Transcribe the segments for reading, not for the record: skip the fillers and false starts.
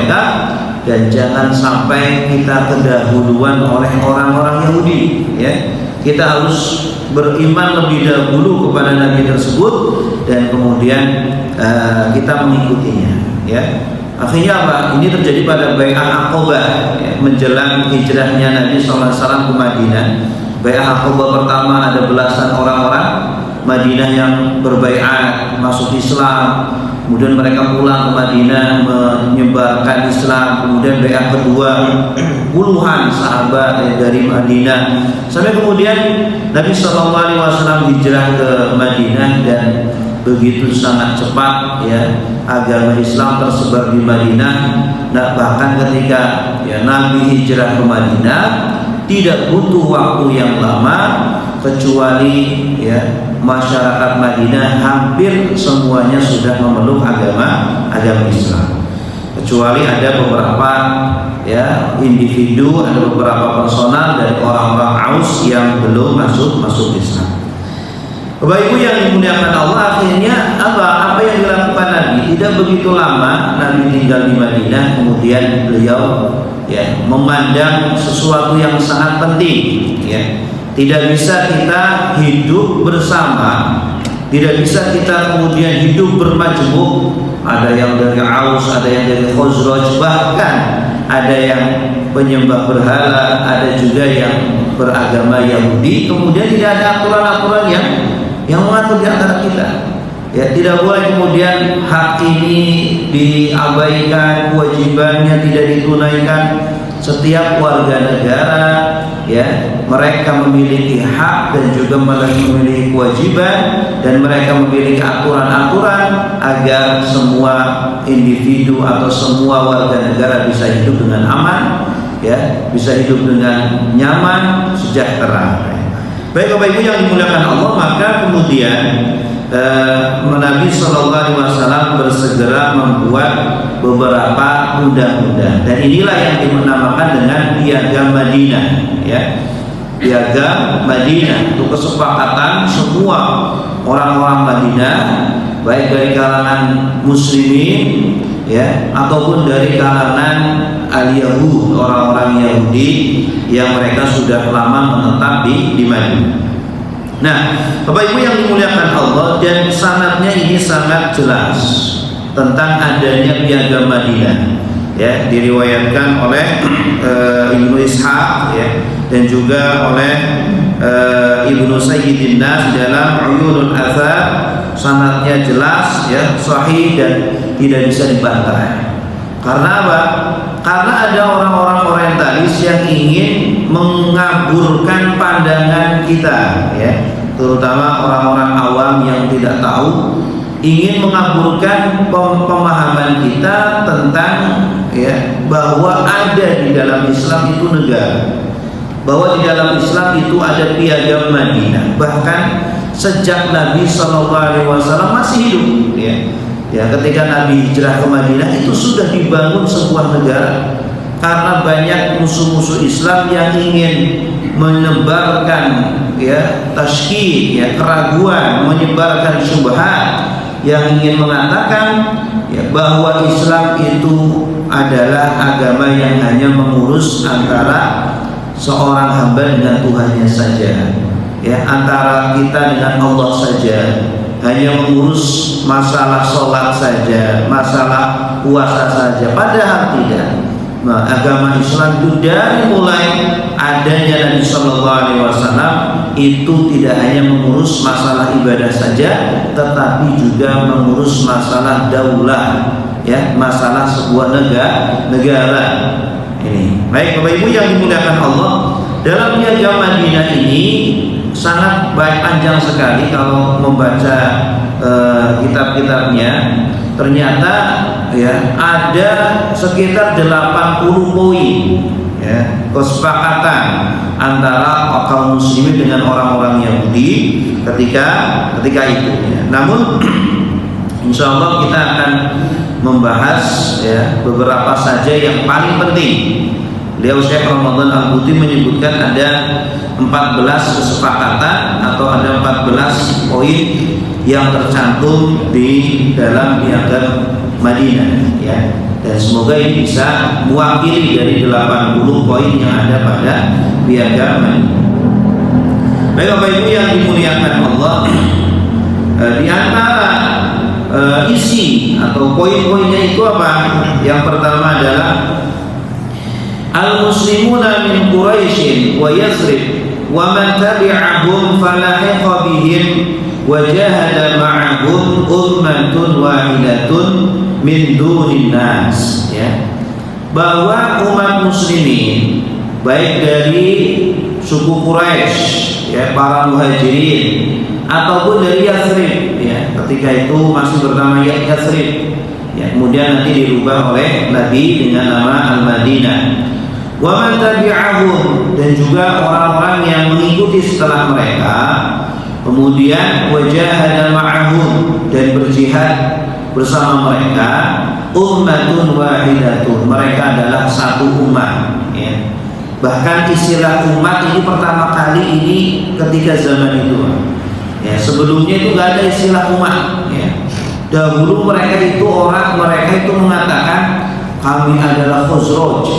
mereka, dan jangan sampai kita kedahuluan oleh orang-orang Yahudi, ya. Kita harus beriman lebih dahulu kepada Nabi tersebut dan kemudian kita mengikutinya, ya. Akhirnya apa? Ini terjadi pada Bai'ah Aqabah, ya, menjelang hijrahnya Nabi SAW ke Madinah. Bai'ah Aqabah pertama ada belasan orang-orang Madinah yang berbaiat masuk Islam. Kemudian mereka pulang ke Madinah menyebarkan Islam. Kemudian bai'ah kedua puluhan sahabat dari Madinah. Sampai kemudian Nabi SAW hijrah ke Madinah dan begitu sangat cepat, ya, agama Islam tersebar di Madinah. Nah, bahkan ketika, ya, Nabi hijrah ke Madinah tidak butuh waktu yang lama, kecuali, ya, masyarakat Madinah hampir semuanya sudah memeluk agama Islam. Kecuali ada beberapa, ya, individu, ada beberapa personal dari orang-orang Aus yang belum masuk Islam. Bapak Ibu yang dimuliakan Allah, akhirnya apa yang dilakukan Nabi? Tidak begitu lama Nabi tinggal di Madinah, kemudian beliau, ya, memandang sesuatu yang sangat penting, ya. Tidak bisa kita hidup bersama, tidak bisa kita kemudian hidup bermajmuk. Ada yang dari Aus, ada yang dari Khazraj, bahkan ada yang penyembah berhala, ada juga yang beragama Yahudi. Kemudian tidak ada aturan-aturan yang mengatur di antara kita. Ya, tidak boleh kemudian hak ini diabaikan, kewajibannya tidak ditunaikan. Setiap warga negara, ya, mereka memiliki hak dan juga memiliki kewajiban, dan mereka memiliki aturan-aturan agar semua individu atau semua warga negara bisa hidup dengan aman, ya, bisa hidup dengan nyaman, sejahtera. Baik Bapak Ibu yang dimuliakan Allah, maka kemudian Nabi SAW bersegera membuat beberapa undang-undang, dan inilah yang dinamakan dengan Piagam Madinah, ya. Piagam Madinah itu kesepakatan semua orang-orang Madinah, baik dari kalangan muslimin, ya, ataupun dari kalangan al-Yahud, orang-orang Yahudi yang mereka sudah lama menetap di Madinah. Nah, Bapak Ibu yang dimuliakan Allah, dan sanadnya ini sangat jelas tentang adanya Piagam Madinah, ya, diriwayatkan oleh Ibnu Ishaq, ya, dan juga oleh Ibnu Sayyidin Nas dalam Uyunul Athar. Sanadnya jelas, ya, sahih dan tidak bisa dibantah. Karena apa? Karena ada orang-orang orientalis yang ingin mengaburkan pandangan kita, ya, terutama orang-orang awam yang tidak tahu, ingin mengaburkan pemahaman kita tentang, ya, bahwa ada di dalam Islam itu negara, bahwa di dalam Islam itu ada Piagam Madinah. Bahkan sejak Nabi SAW masih hidup, ya. Ya, ketika Nabi hijrah ke Madinah itu sudah dibangun sebuah negara, karena banyak musuh-musuh Islam yang ingin menyebarkan, ya, tasyki', ya, keraguan, menyebarkan syubhat, yang ingin mengatakan, ya, bahwa Islam itu adalah agama yang hanya mengurus antara seorang hamba dengan Tuhannya saja, ya, antara kita dengan Allah saja, hanya mengurus masalah sholat saja, masalah puasa saja. Padahal tidak. Nah, agama Islam itu dari mulai adanya Nabi SAW itu tidak hanya mengurus masalah ibadah saja, tetapi juga mengurus masalah daulah, ya, masalah sebuah negara. Ini. Baik Bapak Ibu yang dimuliakan Allah, dalam Piagam Madinah ini sangat panjang sekali kalau membaca kitab-kitabnya. Ternyata, ya, ada sekitar 80 poin, ya, kesepakatan antara kaum muslimin dengan orang-orang Yahudi ketika itu, ya. Namun insya Allah kita akan membahas, ya, beberapa saja yang paling penting. Beliau Syekh Ramadan Al-Buti menyebutkan ada 14 kesepakatan atau ada 14 poin yang tercantum di dalam Piagam Madinah, ya. Dan semoga ini bisa mewakili dari 80 poin yang ada pada piagam ini. Baik Bapak Ibu yang dimuliakan Allah, di antara isi atau poin-poinnya itu apa? Yang pertama adalah al-muslimuna min Quraisy wa Yathrib wa man tabi'ahum falahiqa bihim wa jahada ma'ahum ummatun wahidatun min dunin nas, ya, bahwa umat muslimin baik dari suku Quraisy, ya, para muhajirin ataupun dari Yathrib, ya, ketika itu masih bernama Yathrib, ya, kemudian nanti dirubah oleh Nabi dengan nama Al-Madinah. Wa man tabi'ahum, dan juga orang-orang yang mengikuti setelah mereka, kemudian wajahada ma'ahum, dan berjihad bersama mereka, ummatun wahidatun, mereka adalah satu umat, ya. Bahkan istilah umat ini pertama kali ini ketika zaman itu, ya, sebelumnya itu nggak ada istilah umat, ya. Dahulu mereka itu mengatakan kami adalah Khazraj,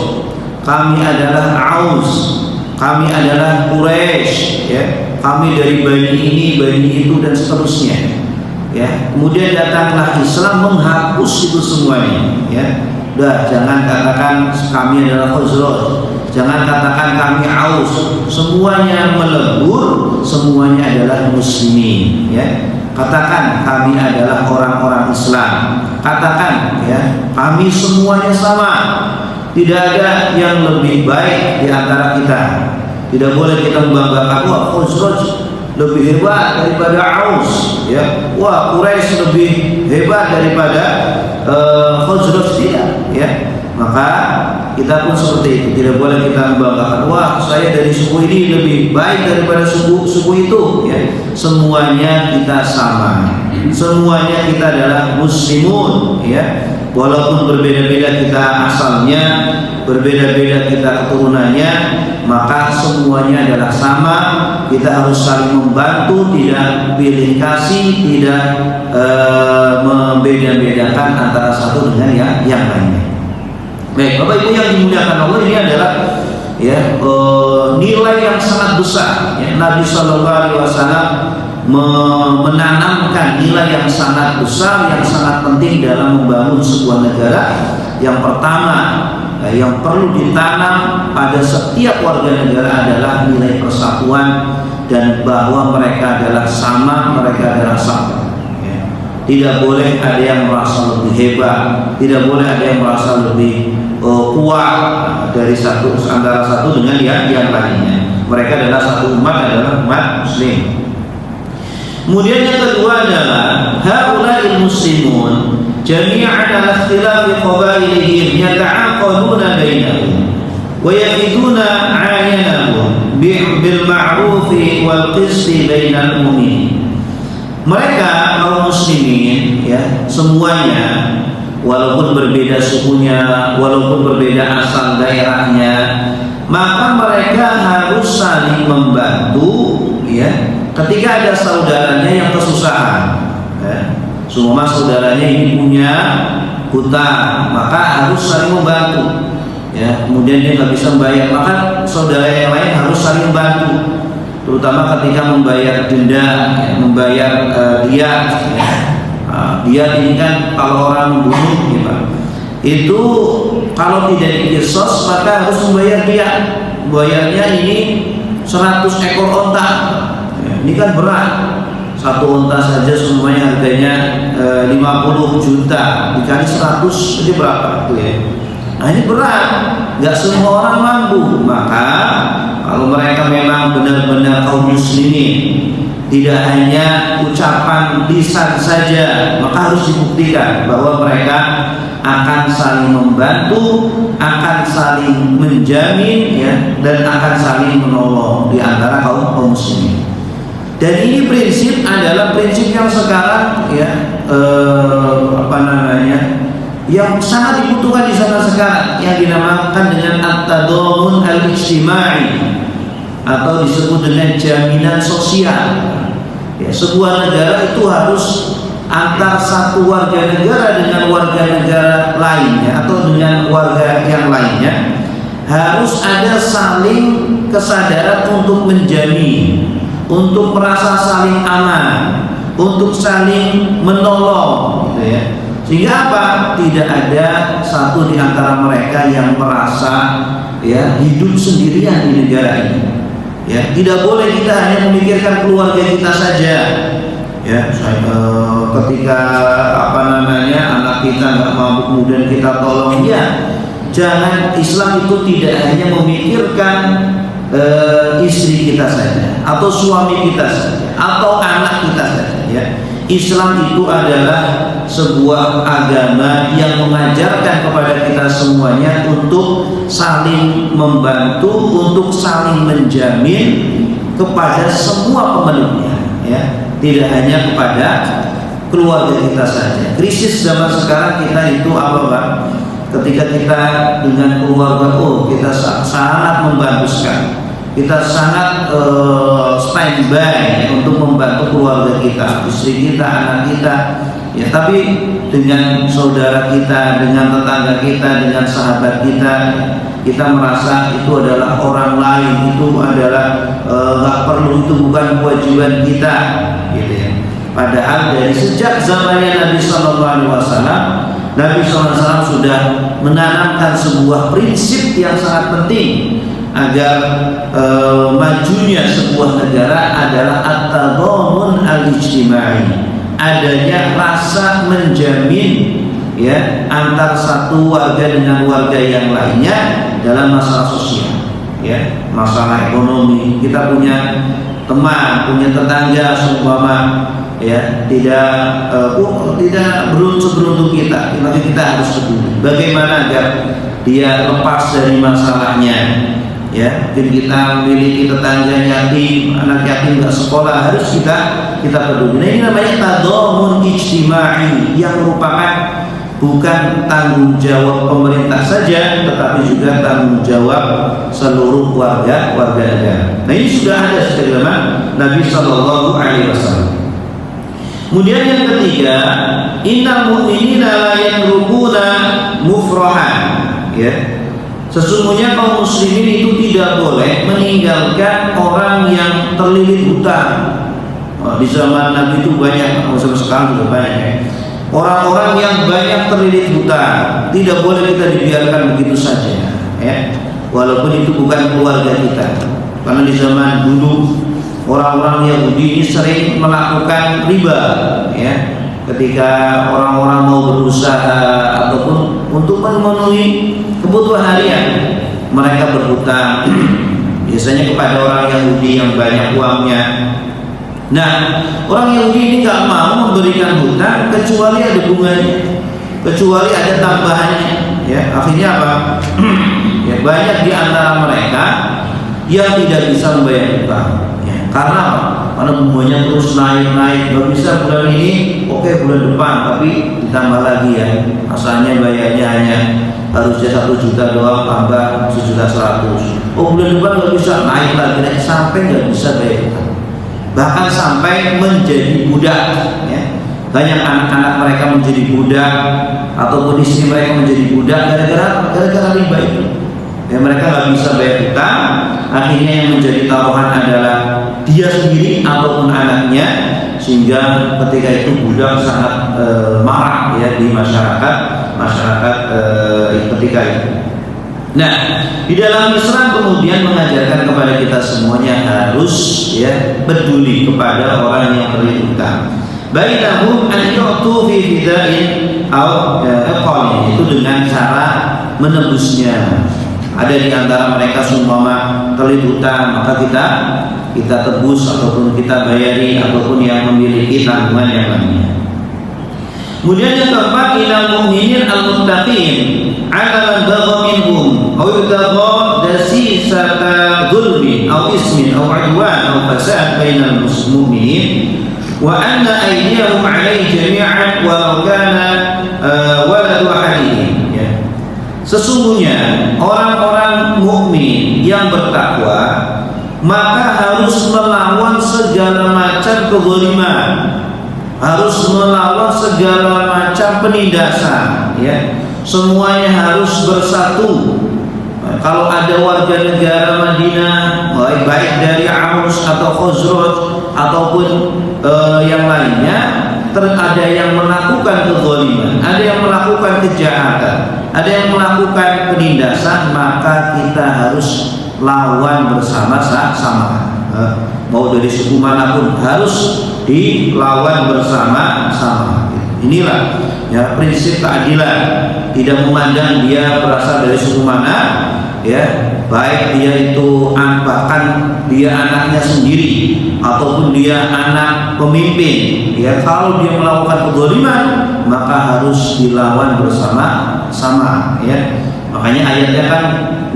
kami adalah Aus, kami adalah Quraisy, ya, kami dari bani ini, bani itu, dan seterusnya, ya. Kemudian datanglah Islam menghapus itu semuanya, ya. Udah, jangan katakan kami adalah Khazraj, jangan katakan kami Aus, semuanya melebur, semuanya adalah muslimin, ya. Katakan kami adalah orang-orang Islam, katakan, ya, kami semuanya sama, tidak ada yang lebih baik di antara kita. Tidak boleh kita membanggakan wah Khazraj lebih hebat daripada Aus, ya, wah Quraisy lebih hebat daripada Khazraj, tidak, ya. Maka kita pun seperti itu, tidak boleh kita membanggakan wah saya dari suku ini lebih baik daripada suku itu, ya. Semuanya kita sama, semuanya kita adalah muslimun, ya. Walaupun berbeda-beda kita asalnya, berbeda-beda kita keturunannya, maka semuanya adalah sama. Kita harus saling membantu, tidak pilih kasih, tidak membeda-bedakan antara satu dengan yang lainnya. Baik, Bapak Ibu yang dimuliakan Allah, ini adalah, ya, nilai yang sangat besar, ya. Nabi SAW menanamkan nilai yang sangat besar, yang sangat penting dalam membangun sebuah negara. Yang pertama, yang perlu ditanam pada setiap warga negara adalah nilai persatuan, dan bahwa mereka adalah sama, mereka adalah satu. Tidak boleh ada yang merasa lebih hebat, tidak boleh ada yang merasa lebih kuat dari antara satu dengan yang lainnya. Mereka adalah satu umat, adalah umat Muslim. Kemudian yang kedua adalah haula'il muslimun jami'an ala ikhtilafi qabailihim yata'aqaduna bainahum wa yaqiduna 'ayanahum bil ma'rufi wal qisti bainal mu'minin. Mereka kaum muslimin, ya, semuanya walaupun berbeda sukunya, walaupun berbeda asal daerahnya, maka mereka harus saling membantu, ya. Ketika ada saudaranya yang kesusahan, ya, semua saudaranya ini punya hutang, maka harus saling membantu, ya. Kemudian dia nggak bisa membayar, maka saudara yang lain harus saling membantu, terutama ketika membayar denda, ya, membayar diat, ya. Diat ini kan kalau orang membunuh, ya, Pak, itu kalau tidak dikisos maka harus membayar diat. Bayarnya ini 100 ekor onta. Ini kan berat, satu onta saja semuanya harganya 50 juta, dikali 100 ini berapa tuh, ya? Nah, ini berat, nggak semua orang mampu. Maka kalau mereka memang benar-benar kaum muslimin, tidak hanya ucapan lisan saja, maka harus dibuktikan bahwa mereka akan saling membantu, akan saling menjamin, ya, dan akan saling menolong di antara kaum muslimin. Dan ini prinsip adalah prinsip yang sekarang, ya, yang sangat dibutuhkan di sana sekarang, yang dinamakan dengan at-tadhamun al-ijtimai atau disebut dengan jaminan sosial. Ya, sebuah negara itu harus antar satu warga negara dengan warga negara lainnya atau dengan warga yang lainnya, harus ada saling kesadaran untuk menjamin, untuk merasa saling aman, untuk saling menolong, gitu ya. Sehingga apa? Tidak ada satu di antara mereka yang merasa ya hidup sendirian di negara ini. Ya, tidak boleh kita hanya memikirkan keluarga kita saja. Ya, ketika anak kita nggak mampu kemudian kita tolong dia. Jangan, Islam itu tidak hanya memikirkan istri kita saja, atau suami kita saja, atau anak kita saja. Ya. Islam itu adalah sebuah agama yang mengajarkan kepada kita semuanya untuk saling membantu, untuk saling menjamin kepada semua pemeluknya, ya. Tidak hanya kepada keluarga kita saja. Krisis zaman sekarang kita itu apa, Pak? Ketika kita dengan keluarga, kita sangat membantu sekali. Kita sangat standby untuk membantu keluarga kita, istri kita, anak kita. Ya, tapi dengan saudara kita, dengan tetangga kita, dengan sahabat kita, kita merasa itu adalah orang lain, itu adalah nggak perlu, itu bukan kewajiban kita, gitu ya. Padahal dari sejak zamannya Nabi SAW, Nabi SAW sudah menanamkan sebuah prinsip yang sangat penting agar majunya sebuah negara adalah at-tadhamun al-ijtimai, adanya rasa menjamin ya antar satu warga dengan warga yang lainnya dalam masalah sosial, ya, masalah ekonomi. Kita punya teman, punya tetangga seumpama ya tidak beruntung kita, maka kita harus peduli bagaimana agar dia lepas dari masalahnya. Ya, mungkin kita memiliki tetangga yatim, anak yatim nggak sekolah, harus kita peduli. Nah, ini namanya tadhamun ijtimai, yang merupakan bukan tanggung jawab pemerintah saja, tetapi juga tanggung jawab seluruh warga negara. Nah, ini sudah ada sejak zaman Nabi Shallallahu Alaihi Wasallam. Kemudian yang ketiga, innal mu'minina la yatrukuna mufrahan, ya. Sesungguhnya kaum muslimin itu tidak boleh meninggalkan orang yang terlilit hutang. Di zaman Nabi itu banyak, sampai sekarang juga banyak. Orang-orang yang banyak terlilit hutang tidak boleh kita dibiarkan begitu saja, ya. Walaupun itu bukan keluarga kita. Karena di zaman dulu orang-orang Yahudi ini sering melakukan riba, ya. Ketika orang-orang mau berusaha ataupun untuk memenuhi kebutuhan harian, mereka berhutang biasanya kepada orang Yahudi yang banyak uangnya. Nah, orang Yahudi ini nggak mau memberikan hutang kecuali ada bunganya, kecuali ada tambahannya. Ya, akhirnya apa? Ya, banyak di antara mereka yang tidak bisa membayar hutang. Ya, karena apa? Karena bunganya terus naik, nggak bisa bulan ini, oke bulan depan, tapi ditambah lagi ya. Asalnya bayarnya hanya harusnya 1 juta doang, tambah 1.100.000. Bulan depan nggak bisa, naik lagi sampai nggak bisa bayar hutang. Bahkan sampai menjadi budak, ya. Banyak anak-anak mereka menjadi budak, ataupun istri mereka menjadi budak gara-gara riba itu. Ya, mereka nggak bisa bayar hutang, akhirnya yang menjadi taruhan adalah dia sendiri ataupun anaknya, sehingga ketika itu budak sangat marak ya di masyarakat ketika itu. Nah, di dalam Islam kemudian mengajarkan kepada kita semuanya harus ya peduli kepada orang yang terlilit hutang. Bainahum an yu'tu fi fidain atau aqalin, itu dengan cara menebusnya. Ada di antara mereka seumpama terlilit hutang, maka kita tebus ataupun kita bayari, ataupun yang memiliki tanggungan yang lainnya. Kemudian yang keempat, ilal mu'minin al-muttaqin ala man bagha minhum aw yudagha dasisata dhulmin aw ismin aw udwan aw fasad bainal mu'minin wa anna aydiyahum alaihi jami'an walau kana waladu ahadihim. Sesungguhnya orang-orang mukmin yang bertakwa maka harus melawan segala macam kezaliman, harus melawan segala macam penindasan, ya. Semuanya harus bersatu. Kalau ada warga negara Madinah, baik dari Aus atau Khazraj ataupun yang lainnya, ada yang melakukan kezaliman, ada yang melakukan kejahatan, ada yang melakukan penindasan, maka kita harus lawan bersama-sama. Mau dari suku manapun harus dilawan bersama-sama. Inilah ya prinsip keadilan, tidak memandang dia berasal dari suku mana, ya, baik dia itu bahkan dia anaknya sendiri ataupun dia anak pemimpin, ya, kalau dia melakukan kezaliman maka harus dilawan bersama-sama, ya. Makanya ayatnya kan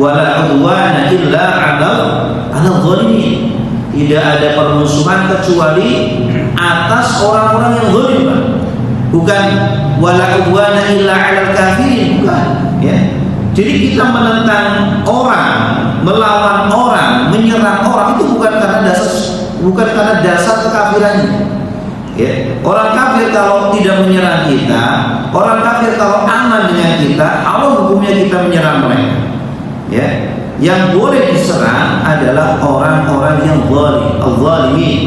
wala udwana illa 'alal zalimin. Tidak ada permusuhan kecuali atas orang-orang yang zalim. Bukan wala udwana illa 'alal kafirin, bukan, ya. Jadi kita menentang orang, melawan orang, menyerang orang itu bukan karena dasar kekafirannya. Ya. Orang kafir kalau tidak menyerang kita, orang kafir kalau aman dengan kita, Allah hukumnya kita menyerang mereka. Ya. Yang boleh diserang adalah orang-orang yang zalimin.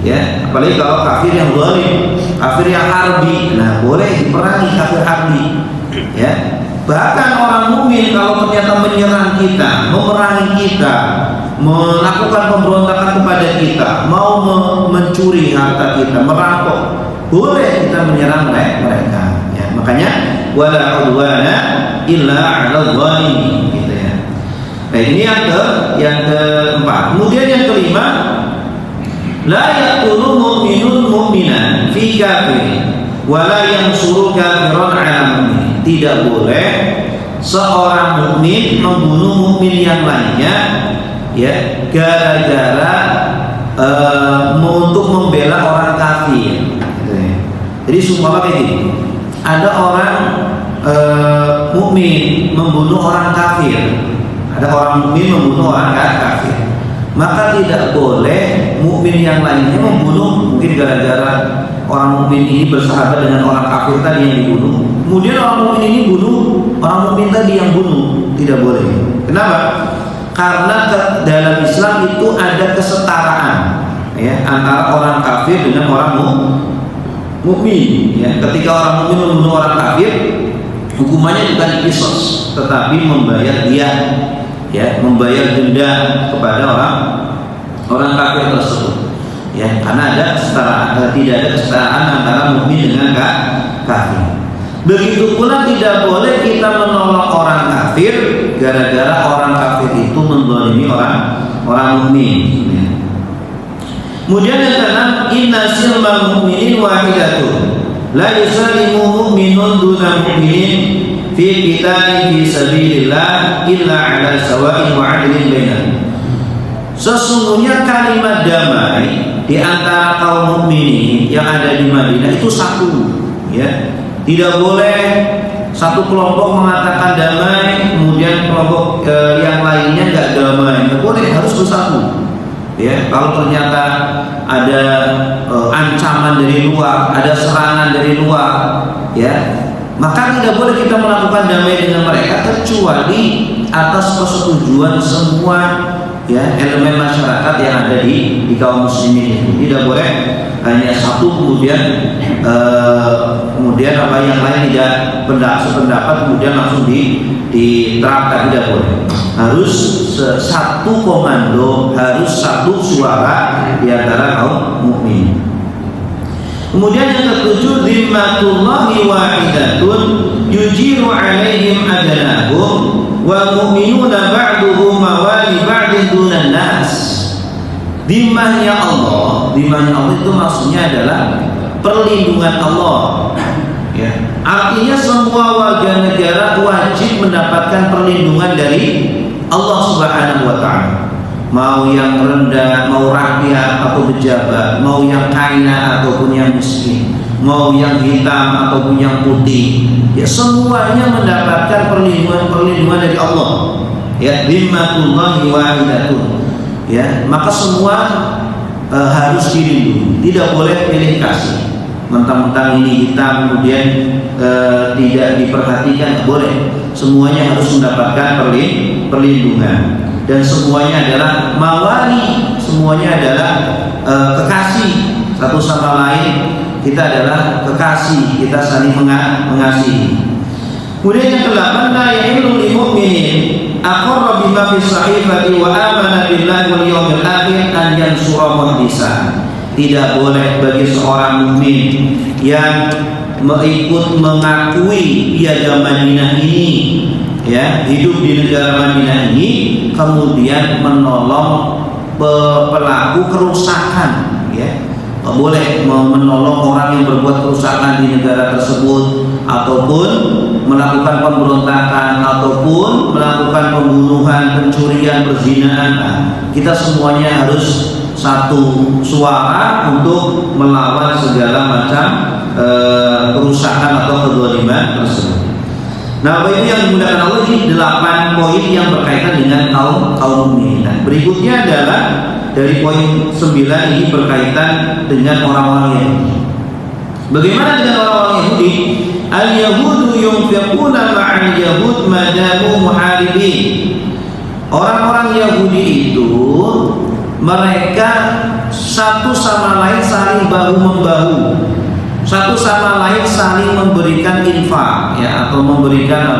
Ya, apalagi kalau kafir yang zalim, kafir yang harbi, nah boleh diperangi kafir harbi. Ya. Bahkan orang mukmin kalau ternyata menyerang kita, memerangi kita, melakukan pemberontakan kepada kita, mau mencuri harta kita, merampok, boleh kita menyerang mereka. Ya, makanya wala udwana illa 'alal zalimin, gitu ya. Nah, ini yang keempat. Kemudian yang kelima, la yaqtulu mu'minun mu'minan fi kafir wa la yansuru kafiran 'ala mu'min. Tidak boleh seorang mukmin membunuh mukmin yang lainnya, ya, gara-gara untuk membela orang kafir. Jadi sumpah kayak gini, ada orang mukmin membunuh orang kafir, ada orang mukmin membunuh orang kafir, maka tidak boleh mukmin yang lainnya membunuh, mungkin gara-gara orang mukmin ini bersahabat dengan orang kafir tadi yang dibunuh, kemudian orang mukmin ini bunuh orang mukmin tadi yang bunuh. Tidak boleh. Kenapa? Karena dalam Islam itu ada kesetaraan, ya, antara orang kafir dengan orang mukmin. Ya, ketika orang mukmin membunuh orang kafir, hukumannya bukan qisas, tetapi membayar diyah, ya, membayar denda kepada orang kafir tersebut. Ya, karena ada kesetaraan, tidak ada kesetaraan antara mukmin dengan kafir. Begitu pula tidak boleh kita menolong orang kafir gara-gara orang kafir itu menzalimi orang mukmin. Ya. Kemudian yang keenam, inna silmal mu'minin wahidatun la yusallimu mu'minun duna mu'minin fi qitalin fi sabilillah illa 'ala sawa'in wa 'adlin bainahum. Sesungguhnya kalimat damai di antara kaum mukminin yang ada di Madinah itu satu, ya. Tidak boleh satu kelompok mengatakan damai, kemudian kelompok yang lainnya nggak damai. Tidak boleh, harus bersatu. Ya, kalau ternyata ada ancaman dari luar, ada serangan dari luar, ya, maka tidak boleh kita melakukan damai dengan mereka kecuali atas persetujuan semua, ya, elemen masyarakat yang ada di kaum muslimin itu. Tidak boleh hanya satu kemudian apa yang lain tidak sependapat kemudian langsung diterapkan. Tidak boleh. Harus satu komando, harus satu suara di antara kaum mukmin. Kemudian yang ketujuh, zimmatullahi wahidatun yujiru alaihim adnahum wal mu'minuna ba'duhum mawali ba'din dunan nas. Dimahnya Allah itu maksudnya adalah perlindungan Allah. Ya. Artinya semua warga negara wajib mendapatkan perlindungan dari Allah Subhanahu wa Ta'ala. Mau yang rendah, mau rakyat atau pejabat, mau yang kaya ataupun yang miskin, mau yang hitam ataupun yang putih, ya semuanya mendapatkan perlindungan dari Allah. Ya, zimmatullahi wahidatun. Ya, maka semua harus dilindungi, tidak boleh pilih kasih. mentang-mentang ini hitam kemudian tidak diperhatikan, boleh. Semuanya harus mendapatkan perlindungan, dan semuanya adalah mawali, semuanya adalah kekasih satu sama lain. Kita adalah kekasih, kita saling mengasihi. Kemudian yang ke-8, la yahillu lil mu'minin aqarra bima fi sahifati wa amana billahi wal yawmil akhir an yansura muhdisan. Tidak boleh bagi seorang mukmin yang ikut mengakui piagam Madinah ini, ya, hidup di negara Madinah ini, kemudian menolong pelaku kerusakan, ya. Boleh menolong orang yang berbuat kerusakan di negara tersebut, ataupun melakukan pemberontakan, ataupun melakukan pembunuhan, pencurian, perzinahan. Nah, kita semuanya harus satu suara untuk melawan segala macam kerusakan atau kezaliman tersebut. Nah, Bapak Ibu yang dimuliakan Allah, ini 8 poin yang berkaitan dengan kaum mukminin. Nah, berikutnya adalah dari poin 9 ini berkaitan dengan orang-orang Yahudi. Bagaimana dengan orang-orang Yahudi? Al-Yahudu yunfiquna ma'al Yahud madamu muharibin. Orang-orang Yahudi itu mereka satu sama lain saling bahu-membahu, satu sama lain saling memberikan infak, ya, atau memberikan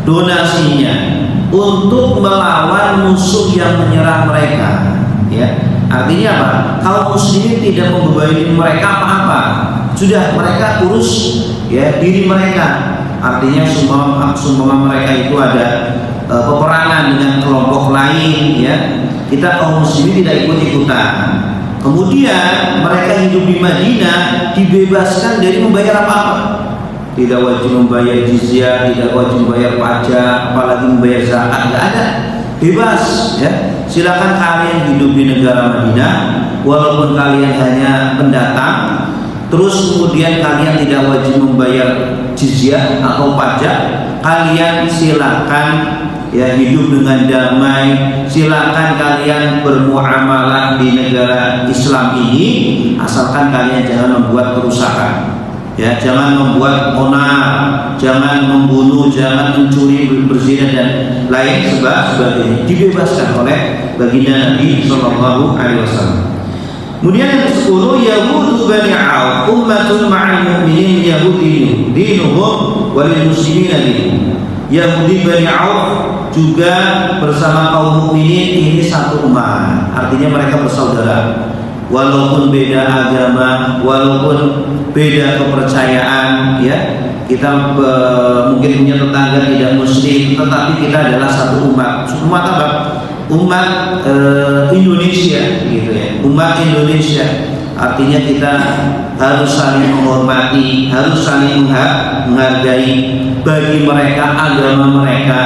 donasinya untuk melawan musuh yang menyerang mereka. Ya, artinya apa? Kaum muslimin tidak membebani mereka apa-apa, sudah mereka urus, ya, diri mereka. Artinya seumpama mereka itu ada peperangan dengan kelompok lain, ya, kita kaum muslimin tidak ikut-ikutan. Kemudian mereka hidup di Madinah dibebaskan dari membayar apa-apa, tidak wajib membayar jizyah, tidak wajib membayar pajak, apalagi membayar zakat, nggak ada, bebas, ya. Silakan kalian hidup di negara Madinah, walaupun kalian hanya pendatang. Terus kemudian kalian tidak wajib membayar jizyah atau pajak. Kalian silakan, ya, hidup dengan damai. Silakan kalian bermuamalah di negara Islam ini, asalkan kalian jangan membuat kerusakan, ya, jangan membuat onar, jangan membunuh, jangan mencuri, berzina dan lain sebagainya. Dibebaskan oleh baginda Nabi Sallallahu Alaihi Wasallam. Kemudian yang ke-10, Yahudu Bani Auf ummatun ma'al mu'minin Yahudi dinuhum walil muslimin dinuhum. Yahudi Bani Auf juga bersama kaum mukminin ini satu umat, artinya mereka bersaudara. Walaupun beda agama, walaupun beda kepercayaan, ya, kita mungkin punya tetangga tidak muslim, tetapi kita adalah satu umat. Umat apa? Umat Indonesia, gitu ya. Umat Indonesia. Artinya kita harus saling menghormati, harus saling menghargai. Bagi mereka agama mereka,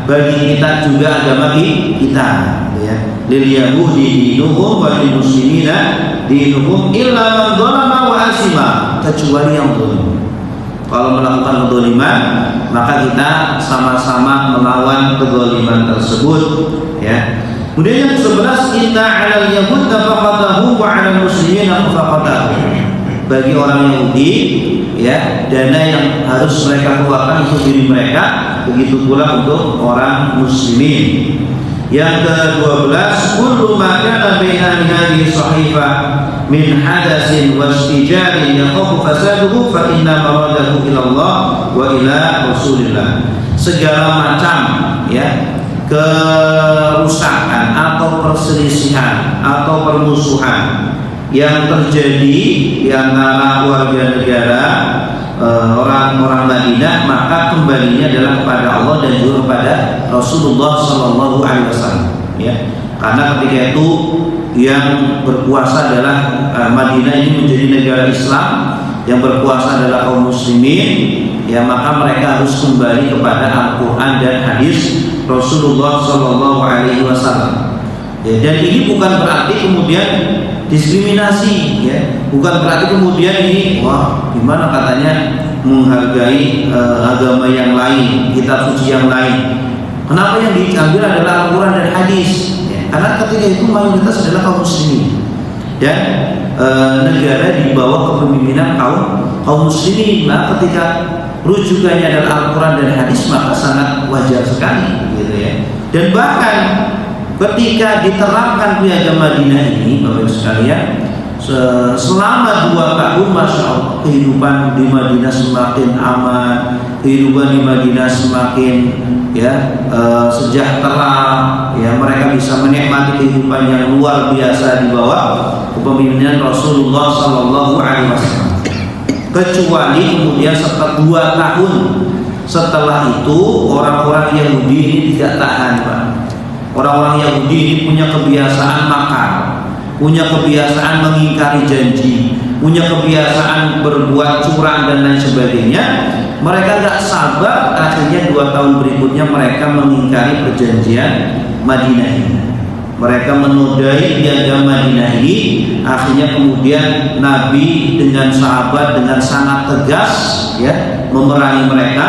bagi kita juga agama kita, ya. Lil Yahudi dinuhum wa lil muslimina dinuhum illa man dzalama wa asima, kecuali yang zalim. Kalau melakukan kezaliman, maka kita sama-sama melawan kezaliman tersebut, ya. Kemudian yang ke-11, inna 'alal yahud nafaqatahu wa 'alal muslimina nafaqatahu. Bagi orang Yahudi, ya, dana yang harus mereka keluarkan untuk diri mereka, begitu pula untuk orang muslimin. Yang ke-12, kullu ma kana baina hadhihi sahifah min hadatsin wa istijarin yakhafu fasaduhu fa inna maradahu ila Allah wa ila Rasulillah. Segala macam, ya, kerusakan atau perselisihan atau permusuhan yang terjadi di antara warga negara orang-orang Madinah, maka kembalinya adalah kepada Allah dan juga kepada Rasulullah Sallallahu Alaihi Wasallam, ya. Karena ketika itu yang berkuasa adalah Madinah ini menjadi negara Islam, yang berkuasa adalah kaum muslimin, ya, maka mereka harus kembali kepada Al-Quran dan hadis Rasulullah Sallallahu Alaihi Wasallam. Ya, dan ini bukan berarti kemudian diskriminasi, ya, bukan berarti kemudian ini, wah, gimana katanya menghargai agama yang lain, kitab suci yang lain. Kenapa yang diambil adalah Al-Quran dan hadis? Ya, karena ketika itu mayoritas adalah kaum muslimin, dan negara di bawah kepemimpinan kaum muslimin. Nah, ketika rujukannya adalah Al-Quran dan hadis, maka sangat wajar sekali gitu ya. Dan bahkan ketika diterapkan Piagam Madinah ini, Bapak Ibu sekalian, selama 2 tahun, Masya Allah, kehidupan di Madinah semakin aman, kehidupan di Madinah semakin sejahtera, ya, mereka bisa menikmati kehidupan yang luar biasa di bawah kepemimpinan Rasulullah Sallallahu Alaihi Wasallam. Kecuali kemudian setelah 2 tahun setelah itu, orang-orang Yahudi ini tidak tahan, Pak. Orang-orang Yahudi ini punya kebiasaan makar, punya kebiasaan mengingkari janji, punya kebiasaan berbuat curang dan lain sebagainya. Mereka gak sabar, akhirnya 2 tahun berikutnya mereka mengingkari perjanjian Madinah ini. Mereka menodai Piagam Madinah ini. Akhirnya kemudian Nabi dengan sahabat dengan sangat tegas, ya, memerangi mereka,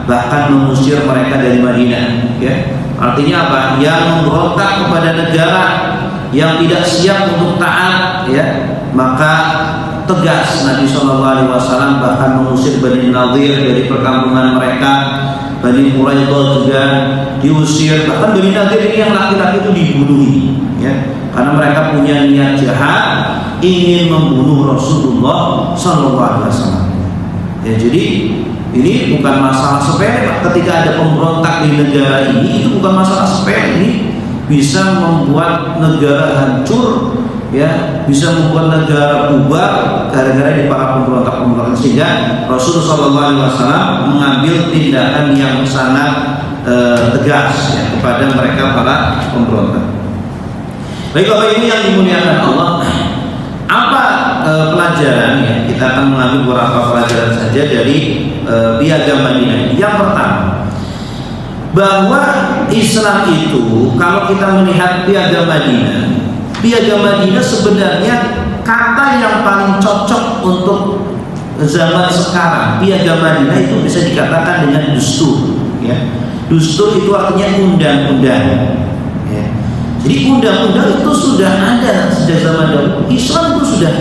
bahkan mengusir mereka dari Madinah, ya. Artinya apa? Yang memberontak kepada negara, yang tidak siap untuk taat, ya, maka tegas Nabi SAW bahkan mengusir Bani Nadir dari perkampungan mereka. Bani Quraidah juga diusir, bahkan Bani Nadir ini yang laki-laki itu dibunuh, ya, karena mereka punya niat jahat, ingin membunuh Rasulullah SAW. Ya, jadi ini bukan masalah sepele, Pak. Ketika ada pemberontak di negara ini, itu bukan masalah sepele. Ini bisa membuat negara hancur, ya, bisa membuat negara bubar gara-gara di para pemberontak-pemberontak. Sehingga Rasulullah SAW mengambil tindakan yang sangat tegas, ya, kepada mereka para pemberontak. Baik Bapak Ibu yang dimuliakan Allah, apa pelajaran, ya? Kita akan mengambil beberapa pelajaran saja dari Piagam Madinah. Yang pertama, bahwa Islam itu, kalau kita melihat Piagam Madinah sebenarnya kata yang paling cocok untuk zaman sekarang. Piagam Madinah itu bisa dikatakan dengan dustur, ya. Dustur itu artinya undang-undang, ya. Jadi undang-undang itu sudah ada sejak zaman dahulu. Islam itu sudah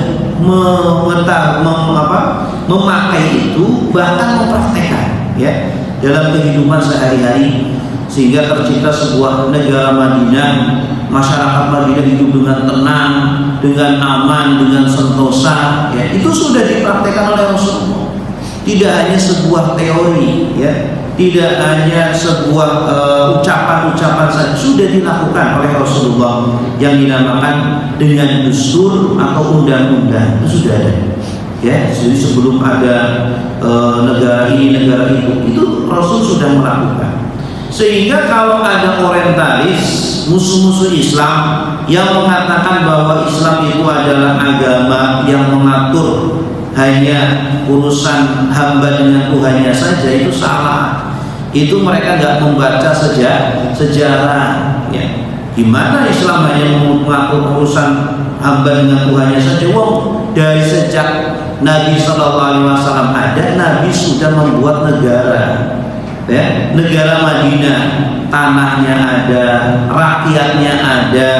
memakai itu, bahkan mempraktekkan, ya, dalam kehidupan sehari-hari, sehingga tercipta sebuah negara Madinah. Masyarakat Madinah hidup dengan tenang, dengan aman, dengan sentosa, ya. Itu sudah dipraktekkan oleh Rasulullah. Tidak hanya sebuah teori, ya, tidak hanya sebuah ucapan-ucapan saja, sudah dilakukan oleh Rasulullah yang dinamakan dengan dustur atau undang-undang. Itu sudah ada, ya. Jadi sebelum ada negara ini, negara itu Rasul sudah melakukan. Sehingga kalau ada orientalis, musuh-musuh Islam yang mengatakan bahwa Islam itu adalah agama yang mengatur hanya urusan hamba dengan Tuhannya saja, itu salah. Itu mereka nggak membaca sejarah, ya. Gimana Islam hanya mengatur urusan hamba dengan Tuhannya saja? Wong, dari sejak Nabi SAW ada, Nabi sudah membuat negara, ya, negara Madinah. Tanahnya ada, rakyatnya ada,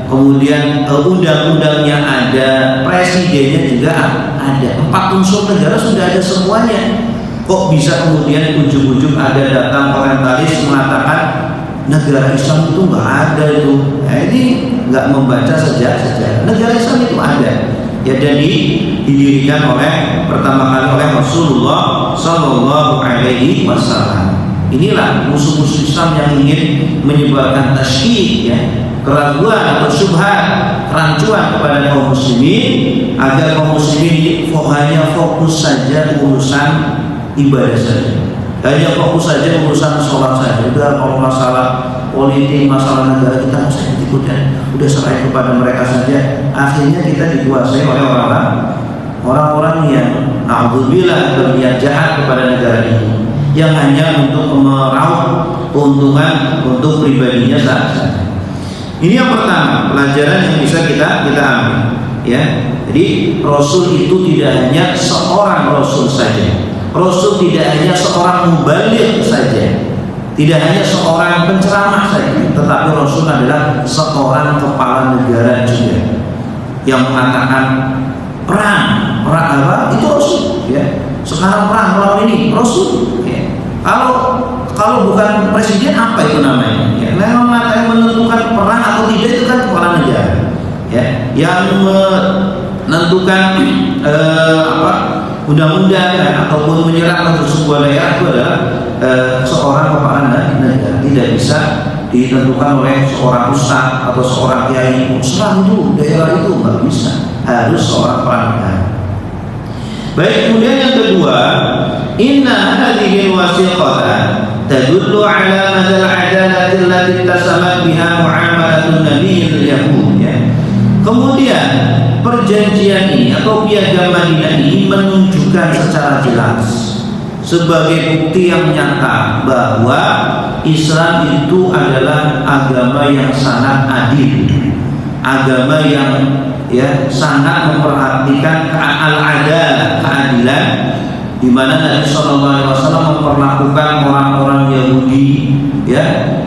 kemudian undang-undangnya ada, presidennya juga ada. 4 unsur negara sudah ada semuanya. Kok bisa kemudian ujung-ujung ada datang orientalis mengatakan negara Islam itu nggak ada itu? Nah, ini nggak membaca sejarah. Negara Islam itu ada, ya, dan didirikan pertama kali oleh Rasulullah Sallallahu Alaihi Wasallam. Inilah musuh-musuh Islam yang ingin menyebarkan tasyik, ya, keraguan atau syubhat, kerancuan kepada kaum muslimin, agar kaum muslimin hanya fokus saja urusan ibadah saja, hanya fokus saja urusan sholat saja. Udah, kalau masalah politik, masalah negara kita nggak usah ikutkan, udah serahkan kepada mereka saja. Akhirnya kita dikuasai oleh orang-orang yang na'udzubillah berniat jahat kepada negara ini, yang hanya untuk meraup keuntungan untuk pribadinya saja. Ini yang pertama, pelajaran yang bisa kita ambil, ya. Jadi Rasul itu tidak hanya seorang Rasul saja. Rasul tidak hanya seorang mubaligh saja, tidak hanya seorang penceramah saja, tetapi Rasul adalah seorang kepala negara juga. yang mengatakan perang apa itu Rasul, ya. Sekarang perang melawan ini Rasul, ya. Kalau bukan presiden apa itu namanya? Ya, memang yang menentukan perang atau tidak itu kan kepala negara, ya. Yang menentukan undang-undang ataupun menyerang untuk sebuah daerah itu adalah seorang kepala negara. Tidak bisa ditentukan oleh seorang ustaz atau seorang kiai. Serang itu daerah itu nggak bisa, harus seorang kepala negara. Baik, kemudian yang kedua, inna hadhihi wasiqata tadullu ala madal adalati allati tasamat biha muamalatun nabiyil yahud, ya. Kemudian perjanjian ini atau piagam Madinah ini menunjukkan secara jelas sebagai bukti yang nyata bahwa Islam itu adalah agama yang sangat adil, agama yang sangat memperhatikan al-adalah, keadilan, di mana Nabi SAW memperlakukan orang-orang Yahudi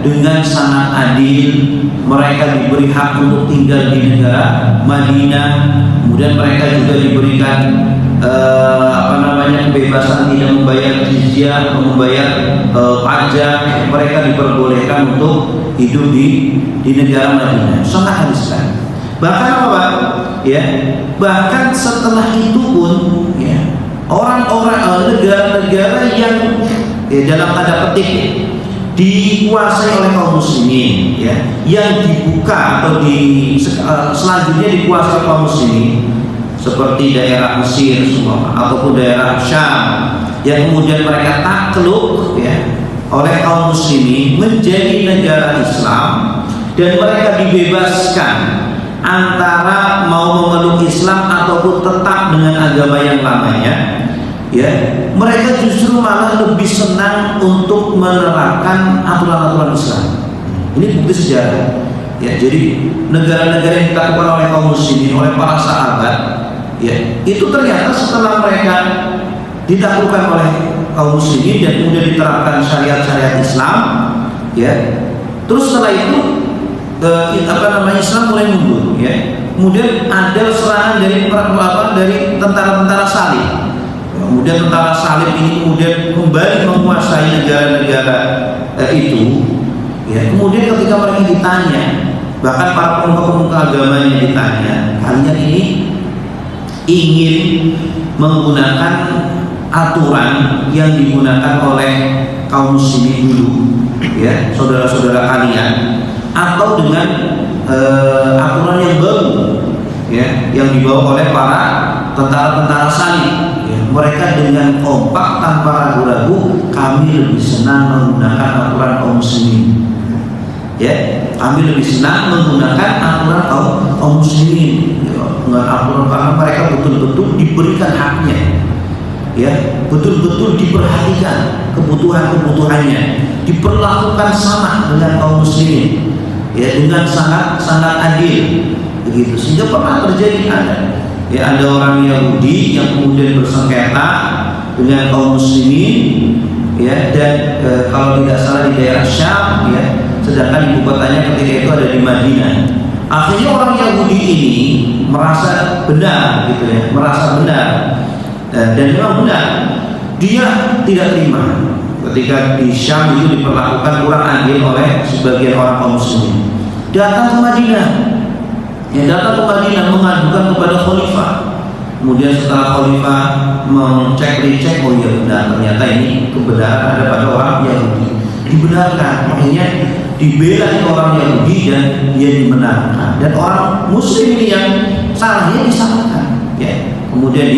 dengan sangat adil. Mereka diberi hak untuk tinggal di negara Madinah, kemudian mereka juga diberikan kebebasan tidak membayar jizyah, membayar pajak. Mereka diperbolehkan untuk hidup di negara Madinah. Sangat adil sekali. Bahkan apa? Bahkan setelah itu pun, orang-orang negara-negara yang dalam tanda petik dikuasai oleh kaum muslimin, yang dibuka atau selanjutnya dikuasai oleh kaum muslimin, seperti daerah Mesir ataupun daerah Syam, yang kemudian mereka takluk oleh kaum muslimin menjadi negara Islam, dan mereka dibebaskan antara mau memeluk Islam ataupun tetap dengan agama yang lamanya. Mereka justru malah lebih senang untuk menerapkan aturan-aturan Islam. Ini bukti sejarah. Jadi negara-negara yang dilakukan oleh kaum muslimin, oleh para sahabat, itu ternyata setelah mereka ditaklukkan oleh kaum muslimin dan kemudian diterapkan syariat-syariat Islam, terus setelah itu Islam mulai mundur, kemudian ada serangan dari tentara-tentara salib. Kemudian tentara salib ini kemudian kembali menguasai negara-negara itu. Kemudian ketika mereka ditanya, bahkan para pemuka-pemuka agamanya ditanya, kalian ini ingin menggunakan aturan yang digunakan oleh kaum muslimin dulu, saudara-saudara kalian, atau dengan aturan yang baru, yang dibawa oleh para tentara-tentara salib. Mereka dengan kompak tanpa ragu-ragu, kami lebih senang menggunakan aturan kaum muslimin. Kami lebih senang menggunakan aturan kaum muslimin, dengan aturan, karena mereka betul-betul diberikan haknya, betul-betul diperhatikan kebutuhannya, diperlakukan sama dengan kaum muslimin, dengan sangat adil, begitu. Sehingga pernah terjadi ada orang Yahudi yang kemudian bersengketa dengan kaum muslimin, dan kalau tidak salah di daerah Syam, sedangkan ibu kotanya ketika itu ada di Madinah. Akhirnya orang Yahudi ini merasa benar, merasa benar, dan memang benar. Dia tidak terima ketika di Syam itu diperlakukan kurang adil oleh sebagian orang kaum muslimin. Datang ke Madinah, mengadukan kepada khalifah. Kemudian setelah khalifah mengecek-recek, oh iya benar, ternyata ini kebenaran ada pada orang Yahudi, dibenarkan. Makanya dibela orang Yahudi dan dia dibenarkan, dan orang muslim ini yang salahnya disalahkan. Kemudian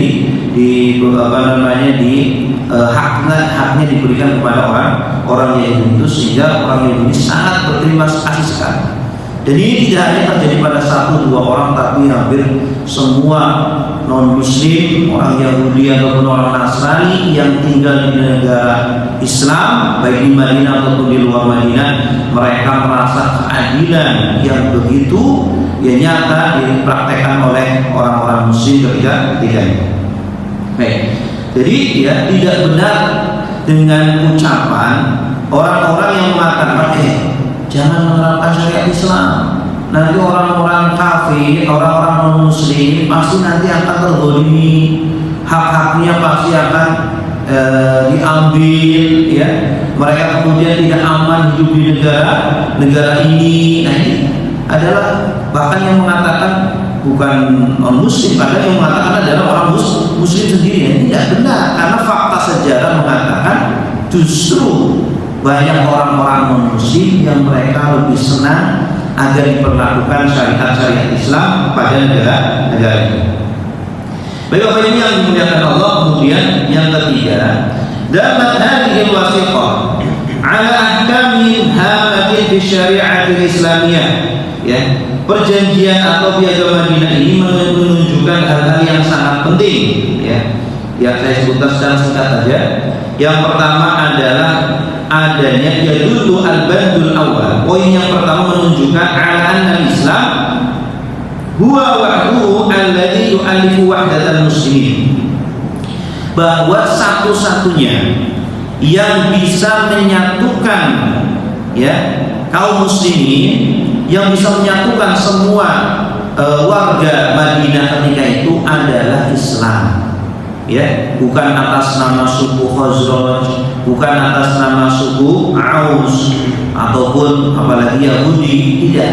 haknya diberikan kepada orang Yahudi itu, sehingga orang Yahudi sangat berterima kasih sekali. Dan ini tidak hanya terjadi pada 1-2 orang, tapi hampir semua non-muslim, orang Yahudi ataupun orang Nasrani yang tinggal di negara Islam, baik di Madinah ataupun di luar Madinah, mereka merasa keadilan yang begitu nyata dipraktekkan oleh orang-orang muslim ketika itu. Baik. Jadi tidak benar dengan ucapan orang-orang yang mengatakan jangan menerapkan syariat Islam, nanti orang-orang kafir, orang-orang non-muslim pasti nanti akan terzalimi, hak-haknya pasti akan diambil, ya. Mereka kemudian tidak aman hidup di negara ini. Nah, ini adalah bahkan yang mengatakan bukan non-muslim, padahal yang mengatakan adalah orang muslim sendiri. Ini tidak benar, karena fakta sejarah mengatakan justru banyak orang-orang non-muslim yang mereka lebih senang agar diperlakukan syariat Islam pada negara ini. Baik Bapak ini yang dimuliakan Allah. Kemudian yang ketiga, dapat hadhihi wasiqah ala ahkamin hamatin fi syariatil islamiyah. Ya, perjanjian atau piagam Madinah ini menunjukkan hal-hal yang sangat penting, ya. Yang saya sebutkan secara singkat saja. Yang pertama adalah adanya yadullu al-bandul awal. Poin yang pertama menunjukkan ala anna Islam huwa wahduhu alladhi yu'allifu wahdatal muslimin. Bahwa satu-satunya yang bisa menyatukan, ya, kaum muslimin, yang bisa menyatukan semua warga Madinah ketika itu adalah Islam, ya, bukan atas nama suku Khazraj, bukan atas nama suku Aus ataupun apalagi Yahudi, tidak.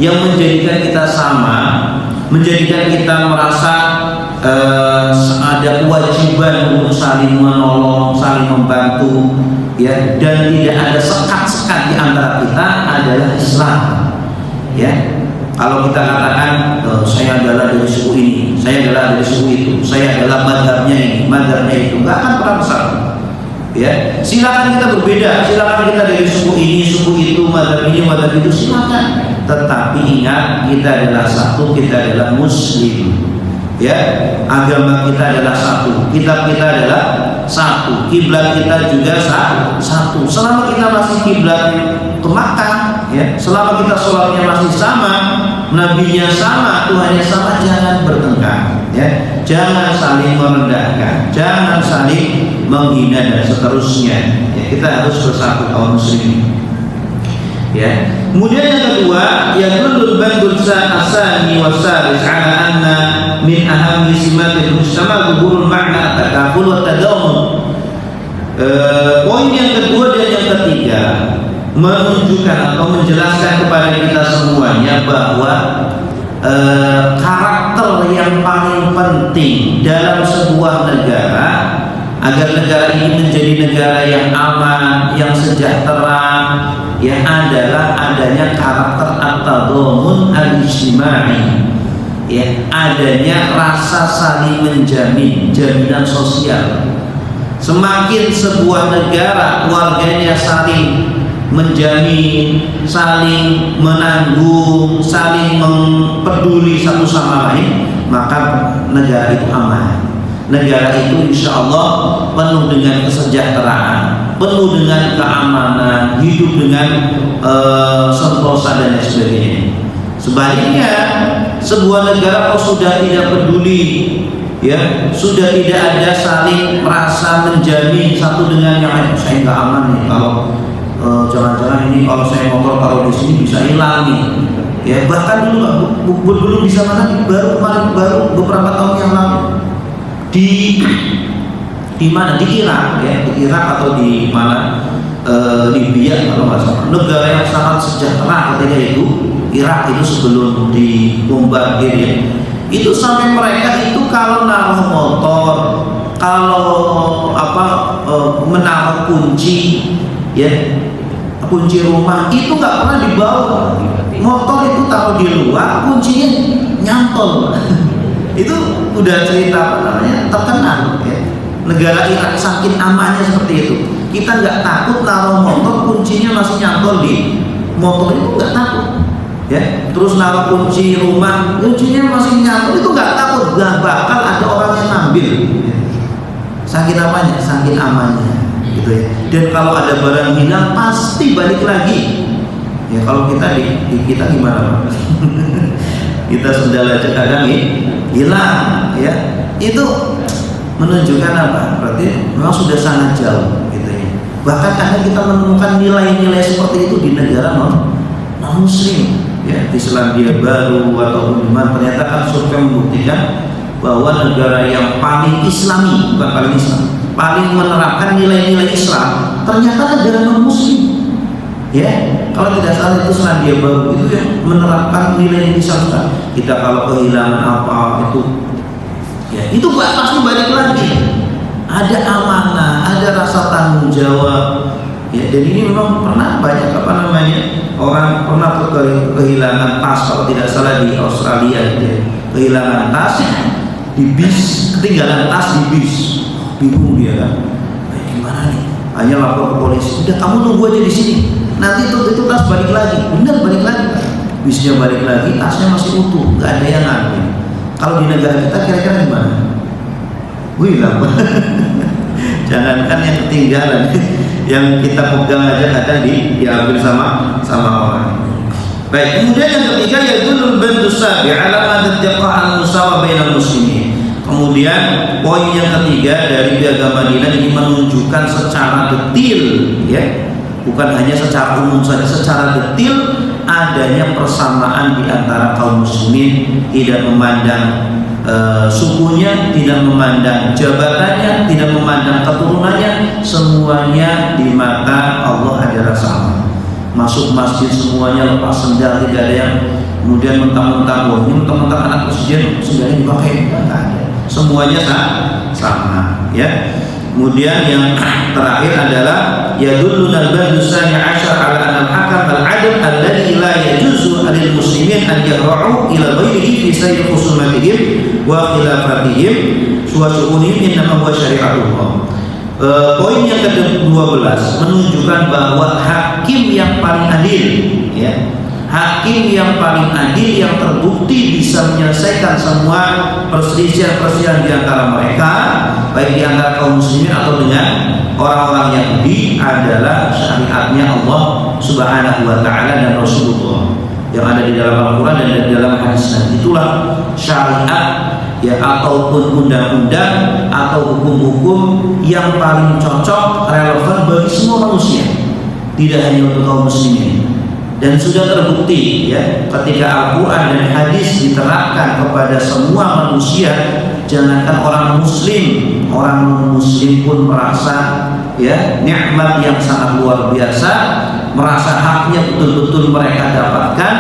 Yang menjadikan kita sama, menjadikan kita merasa ada kewajiban untuk saling menolong, saling membantu, ya, dan tidak ada sekat-sekat di antara kita adalah Islam. Ya, kalau kita katakan saya adalah dari suku ini, saya adalah dari suku itu, saya adalah mazhabnya ini, mazhabnya itu, nggak akan pernah bersatu. Ya, silakan kita berbeda, silakan kita dari suku ini, suku itu, mazhab ini, mazhab itu, silakan. Tetapi ingat, kita adalah satu, kita adalah Muslim. Ya, agama kita adalah satu, kitab kita adalah satu, kiblat kita juga satu. Selama kita masih kiblat ke Makkah, ya, selama kita sholatnya masih sama, nabinya sama, Tuhannya sama, jangan bertengkar, ya, jangan saling merendahkan, jangan saling menghina dan seterusnya. Ya, kita harus bersatu kaum muslimin. Ya. Kemudian yang kedua, yadullu bandul asani wasalis ala anna min ahammi simatil mujtama' zuhurul ma'na at-takaful wa tadawun. Poin yang kedua dan yang ketiga menunjukkan atau menjelaskan kepada kita semuanya bahwa karakter yang paling penting dalam sebuah negara agar negara ini menjadi negara yang aman, yang sejahtera, ya, adalah adanya karakter at-tadhamun al-ijtimai, ya, adanya rasa saling menjamin, jaminan sosial. Semakin sebuah negara warganya saling menjamin, saling menanggung, saling peduli satu sama lain, maka negara itu aman. Negara itu insya Allah penuh dengan kesejahteraan, penuh dengan keamanan, hidup dengan sentosa dan lain sebagainya. Sebaliknya, sebuah negara kalau sudah tidak peduli, ya, sudah tidak ada saling merasa menjamin satu dengan yang lain, saya nggak aman nih kalau jangan-jangan ini kalau saya motor taruh di sini bisa hilang nih, ya. Bahkan dulu belum bisa mana, baru beberapa tahun yang lalu di mana, di Irak, ya, di Irak atau di mana, Libya kalau nggak salah, negara yang sangat sejahtera ketika itu, Irak itu sebelum dibombardir, ya, itu sampai mereka itu kalau naruh motor, kalau menaruh kunci, ya, kunci rumah itu nggak pernah dibawa, motor itu taruh di luar, kuncinya nyantol. Itu udah cerita terkenal, ya. Negara Irak saking amannya seperti itu, kita nggak takut naruh motor kuncinya masih nyantol di motor, itu nggak takut, ya. Terus naruh kunci rumah kuncinya masih nyantol, itu nggak takut, nggak bakal ada orang yang ngambil, ya. Saking amannya, saking amannya, gitu, ya. Dan kalau ada barang hilang pasti balik lagi, ya. Kalau kita di kita gimana? Kita sendal aja kadang hilang, ya. Itu menunjukkan apa? Berarti memang sudah sangat jauh, gitu, ya. Bahkan kadang kita menemukan nilai-nilai seperti itu di negara non muslim, ya di Selandia Baru atau di mana, ternyata kan survei membuktikan bahwa negara yang paling islami, bukan paling Islam, paling menerapkan nilai-nilai Islam ternyata negara non muslim. Ya, kalau tidak salah itu Selandia Baru itu yang menerapkan nilai Islam. Kita kalau kehilangan apa itu, ya itu pasti balik lagi. Ada amanah, ada rasa tanggung jawab. Ya, dan ini memang pernah banyak orang pernah kehilangan tas, kalau tidak salah di Australia gitu ya. Kehilangan tas di bis, ketinggalan tas di bis, bingung dia kan. Gimana nih? Hanya lapor ke polisi. Udah, kamu tunggu aja di sini. Nanti itu tas balik lagi. Bener, balik lagi. Bisnya balik lagi, tasnya masih utuh, nggak ada yang ngambil. Kalau di negara kita kira-kira gimana? Wih, lama. Jangankan yang ketinggalan, yang kita pegang aja kadang diambil sama orang. Baik, kemudian yang ketiga yaitu bentuk sabi alamat taqa'an musawa bainal muslimin. Kemudian poin yang ketiga dari Piagam Madinah ini menunjukkan secara detil, ya, bukan hanya secara umum saja, secara detil adanya persamaan di antara kaum muslimin, tidak memandang sukunya, tidak memandang jabatannya, tidak memandang keturunannya, semuanya di mata Allah adalah sama. Masuk masjid semuanya lepas sendal, tidak ada yang kemudian mentang-mentang ini mentang-mentang anak presiden sendalnya dipakai, enggak ada. Semuanya sama, ya. Kemudian yang terakhir adalah yadulluna al-badu tsani 'ashar 'ala anna al-hakam al-'adl alladhi la yajuzu lil muslimin an yar'u ila ghairihi fi sayri khusumatihim wa khilafatihim wa syu'unihim innama huwa syari'atullah. Poin yang ke-12 menunjukkan bahwa hakim yang paling adil, ya, hakim yang paling adil yang terbukti bisa menyelesaikan semua perselisihan-perselisihan di antara mereka, baik di antara kaum muslimin atau dengan orang-orang Yahudi, adalah syariatnya Allah Subhanahu wa taala dan Rasulullah yang ada di dalam Al-Qur'an dan di dalam hadis. Dan itulah syariat, ya, ataupun undang-undang atau hukum-hukum yang paling cocok, relevan bagi semua manusia, tidak hanya untuk kaum muslimin. Dan sudah terbukti, ya, ketika Al-Quran dan hadis diterapkan kepada semua manusia, jangankan orang muslim, orang non-muslim pun merasa, ya, nikmat yang sangat luar biasa, merasa haknya betul-betul mereka dapatkan,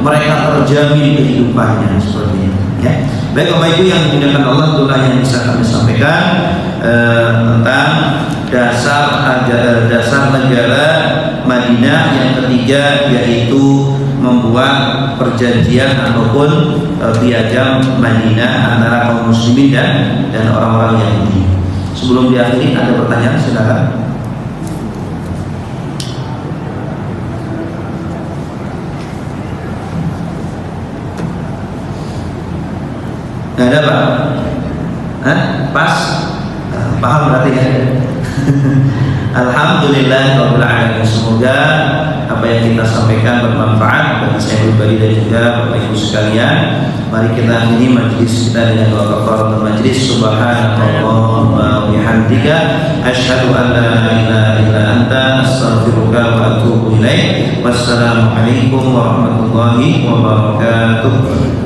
mereka terjamin kehidupannya, seperti itu, ya. Baik Bapak Ibu yang dimuliakan Allah, itulah yang bisa kami sampaikan tentang dasar negara Madinah. Yang ketiga yaitu membuat perjanjian ataupun piagam Madinah antara kaum muslimin dan orang-orang Yahudi. Sebelum diakhiri, ada pertanyaan, silakan. Nggak ada Pak? Hah? Pas? Paham berarti ya? Alhamdulillah Rabbil Alamin. Semoga apa yang kita sampaikan bermanfaat bagi saya pribadi dan juga Bapak Ibu sekalian. Mari kita akhiri majlis kita dengan doa kafaratul majlis. Subhanallah wa bihamdika asyhadu an la ilaha illa anta astaghfiruka wa atubu ilaik. Wassalamualaikum warahmatullahi wabarakatuh.